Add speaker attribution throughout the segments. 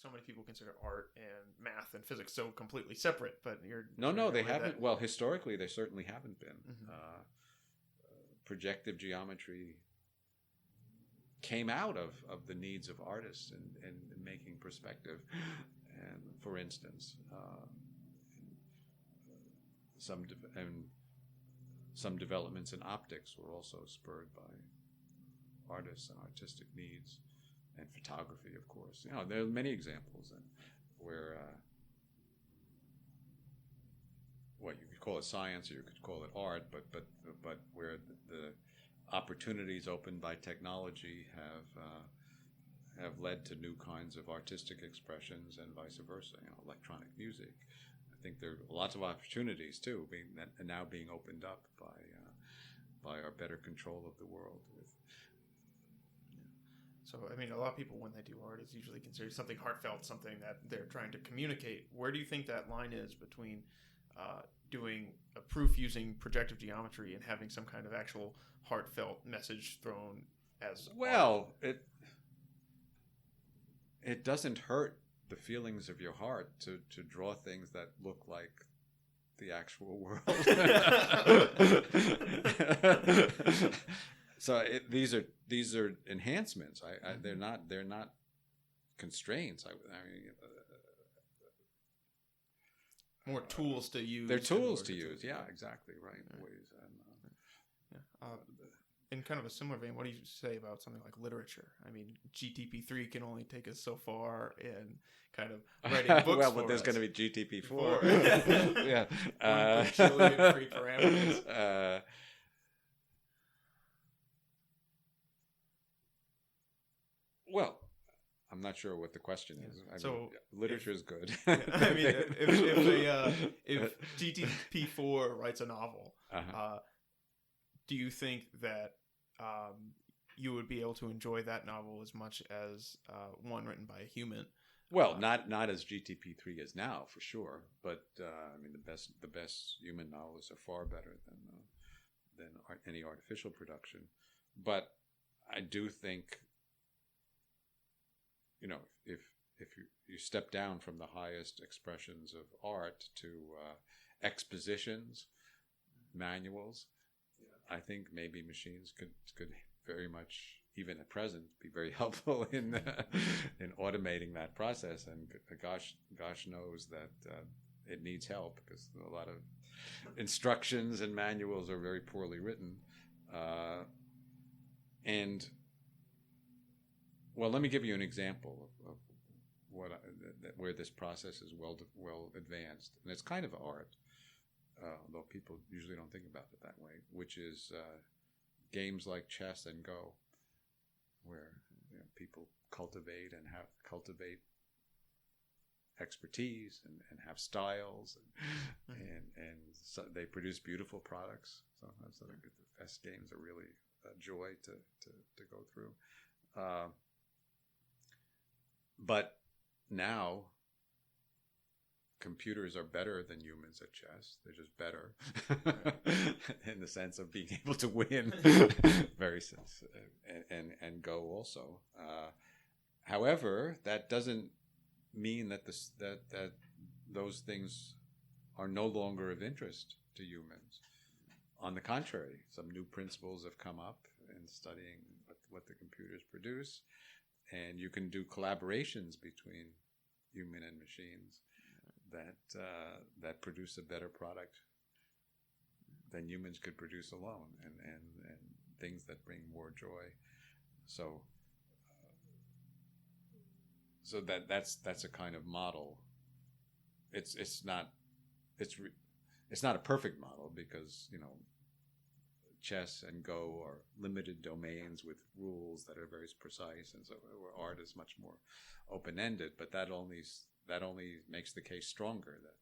Speaker 1: so many people consider art and math and physics so completely separate, but you're
Speaker 2: no, they haven't. Well, historically, they certainly haven't been. Mm-hmm. Projective geometry came out of the needs of artists in making perspective, and for instance, some developments in optics were also spurred by artists and artistic needs, and photography, of course. There are many examples where what you could call it science or you could call it art, but where the opportunities opened by technology have led to new kinds of artistic expressions and vice versa. Electronic music. I think there are lots of opportunities too, now being opened up by our better control of the world.
Speaker 1: So, I mean, a lot of people, when they do art, is usually considered something heartfelt, something that they're trying to communicate. Where do you think that line is between doing a proof using projective geometry and having some kind of actual heartfelt message thrown as
Speaker 2: well, art? It doesn't hurt the feelings of your heart to draw things that look like the actual world. So these are enhancements. They're not constraints. I mean,
Speaker 1: more tools to use.
Speaker 2: They're tools to use. Yeah, exactly right.
Speaker 1: Yeah.
Speaker 2: Ways
Speaker 1: in kind of a similar vein, what do you say about something like literature? I mean, GTP3 can only take us so far in kind of writing books.
Speaker 2: Well, but there's going to be GTP4.
Speaker 1: Yeah. 1 trillion free parameters.
Speaker 2: Well, I'm not sure what the question is. I mean, literature is good.
Speaker 1: I mean, if GTP4 writes a novel, do you think that you would be able to enjoy that novel as much as one written by a human?
Speaker 2: Well, not as GTP3 is now, for sure. But I mean, the best human novels are far better than any artificial production. But I do think, if you step down from the highest expressions of art to expositions, manuals, I think maybe machines could very much, even at present, be very helpful in automating that process. And gosh knows that it needs help, because a lot of instructions and manuals are very poorly written. Well, let me give you an example of where this process is well advanced, and it's kind of art, although people usually don't think about it that way, which is games like chess and Go, where people cultivate expertise and have styles, and so they produce beautiful products. Sometimes the best games are really a joy to go through. But now, computers are better than humans at chess. They're just better in the sense of being able to win. And Go also. However, that doesn't mean that those things are no longer of interest to humans. On the contrary, some new principles have come up in studying what the computers produce. And you can do collaborations between human and machines that produce a better product than humans could produce alone, and things that bring more joy. So that's a kind of model. It's not a perfect model, because chess and Go are limited domains with rules that are very precise, and so art is much more open-ended. But that only makes the case stronger that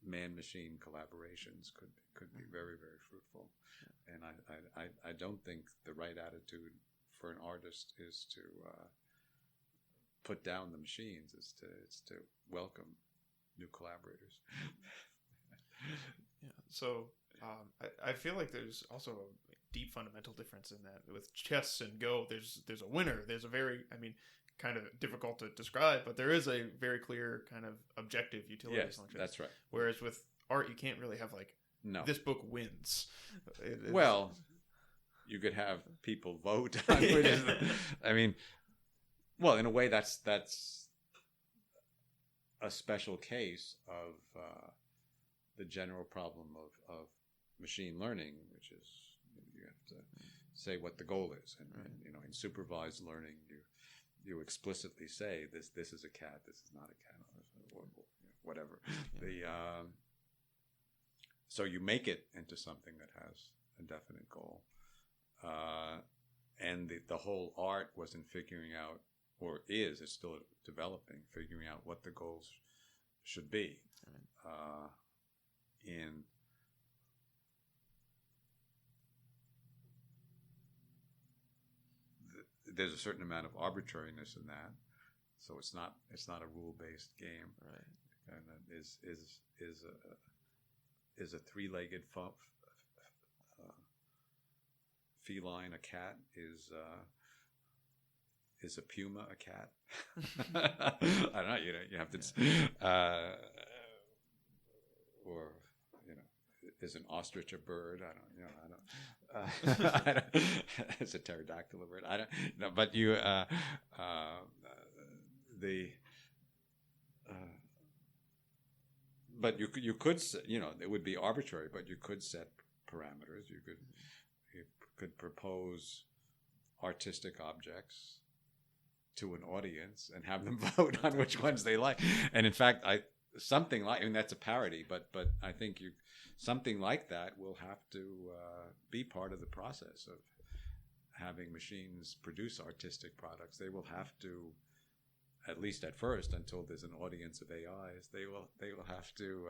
Speaker 2: man-machine collaborations could be very, very fruitful. And I don't think the right attitude for an artist is to put down the machines. It's to welcome new collaborators.
Speaker 1: Yeah. So. I feel like there's also a deep fundamental difference in that with chess and Go. There's a winner. kind of difficult to describe, but there is a very clear kind of objective utility function.
Speaker 2: That's right.
Speaker 1: Whereas with art, you can't really have like,
Speaker 2: No.
Speaker 1: this book wins.
Speaker 2: Well, you could have people vote on which is I mean, well, in a way, that's a special case of the general problem of machine learning, which is you have to say what the goal is, and in supervised learning, you explicitly say this is a cat, this is not a cat, or whatever. So you make it into something that has a definite goal, and the whole art was in figuring out, or is still developing, figuring out what the goals should be. There's a certain amount of arbitrariness in that, so it's not a rule-based game,
Speaker 1: Right.
Speaker 2: And is a three-legged feline a cat? Is a puma a cat? I don't know. You have to, or is an ostrich a bird? I don't. Is a pterodactyl a bird? I don't know. But but you could it would be arbitrary, but you could set parameters. You could propose artistic objects to an audience and have them vote on which ones they like. And in fact, that's a parody, but I think something like that will have to be part of the process of having machines produce artistic products. They will have to, at least at first, until there's an audience of AIs, they will have to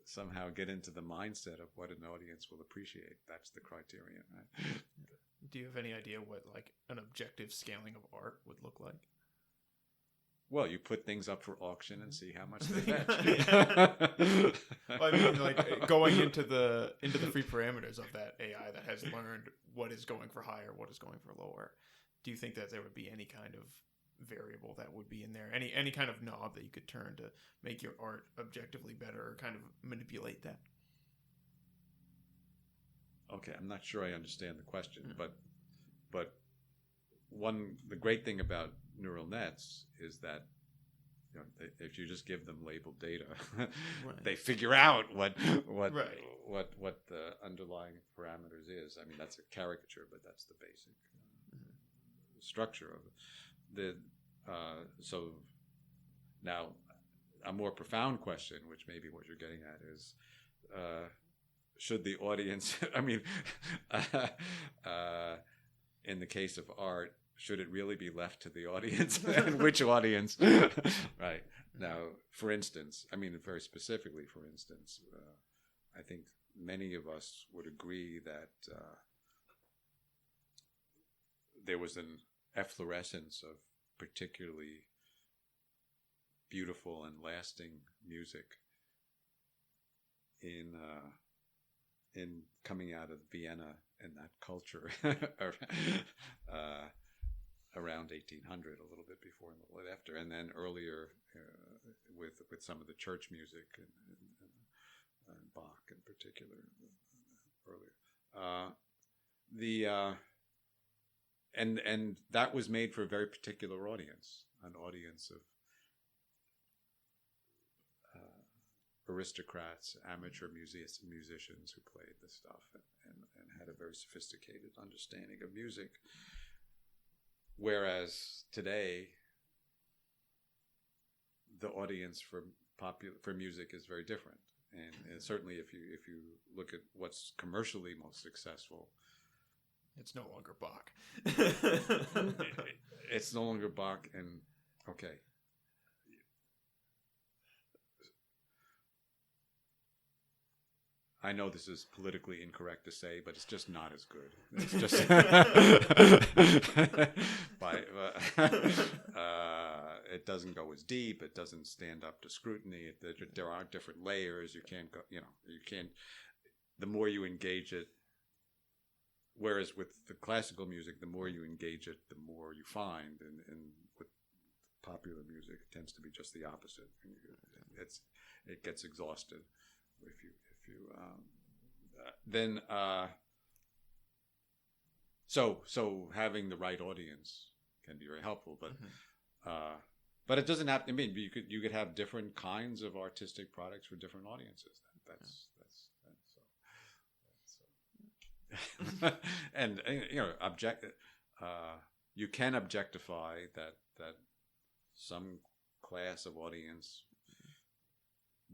Speaker 2: somehow get into the mindset of what an audience will appreciate. That's the criterion, right?
Speaker 1: Do you have any idea what like an objective scaling of art would look like?
Speaker 2: Well, you put things up for auction and see how much they fetch.
Speaker 1: I mean, like going into the free parameters of that AI that has learned what is going for higher, what is going for lower. Do you think that there would be any kind of variable that would be in there? Any kind of knob that you could turn to make your art objectively better, or kind of manipulate that?
Speaker 2: Okay, I'm not sure I understand the question, but the great thing about neural nets is that if you just give them labeled data,
Speaker 1: Right.
Speaker 2: they figure out what
Speaker 1: Right.
Speaker 2: what the underlying parameters is. I mean, that's a caricature, but that's the basic structure of it. So now a more profound question, which may be what you're getting at, is should the audience, I mean, in the case of art, should it really be left to the audience? And which audience? Right. Now, for instance, I mean, very specifically, for instance, I think many of us would agree that there was an efflorescence of particularly beautiful and lasting music in coming out of Vienna and that culture around 1800, a little bit before and a little bit after, and then earlier with some of the church music and Bach in particular earlier. And that was made for a very particular audience, an audience of aristocrats, amateur musicians who played the stuff and had a very sophisticated understanding of music. Whereas today, the audience for music is very different, and certainly if you look at what's commercially most successful,
Speaker 1: it's no longer Bach.
Speaker 2: It's no longer Bach, and okay. I know this is politically incorrect to say, but it's just not as good. It's just it doesn't go as deep. It doesn't stand up to scrutiny. There are different layers. You can't go. You can't. The more you engage it, whereas with the classical music, the more you engage it, the more you find, and with popular music, it tends to be just the opposite. It gets exhausted if you then. So having the right audience can be very helpful, but it doesn't have to mean you could have different kinds of artistic products for different audiences. That's and you can objectify that some class of audience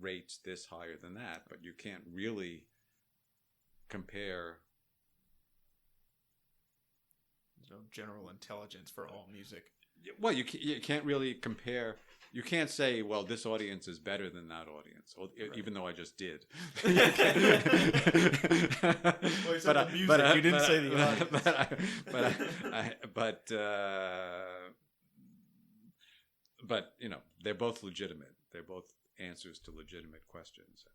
Speaker 2: rates this higher than that, but you can't really compare.
Speaker 1: There's no general intelligence for all music.
Speaker 2: Well, you can't really compare. You can't say, well, this audience is better than that audience, even though I just did.
Speaker 1: Well, you said the music. You didn't say the audience.
Speaker 2: But they're both legitimate. They're both answers to legitimate questions,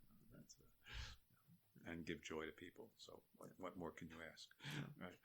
Speaker 2: and give joy to people. So what more can you ask? Right.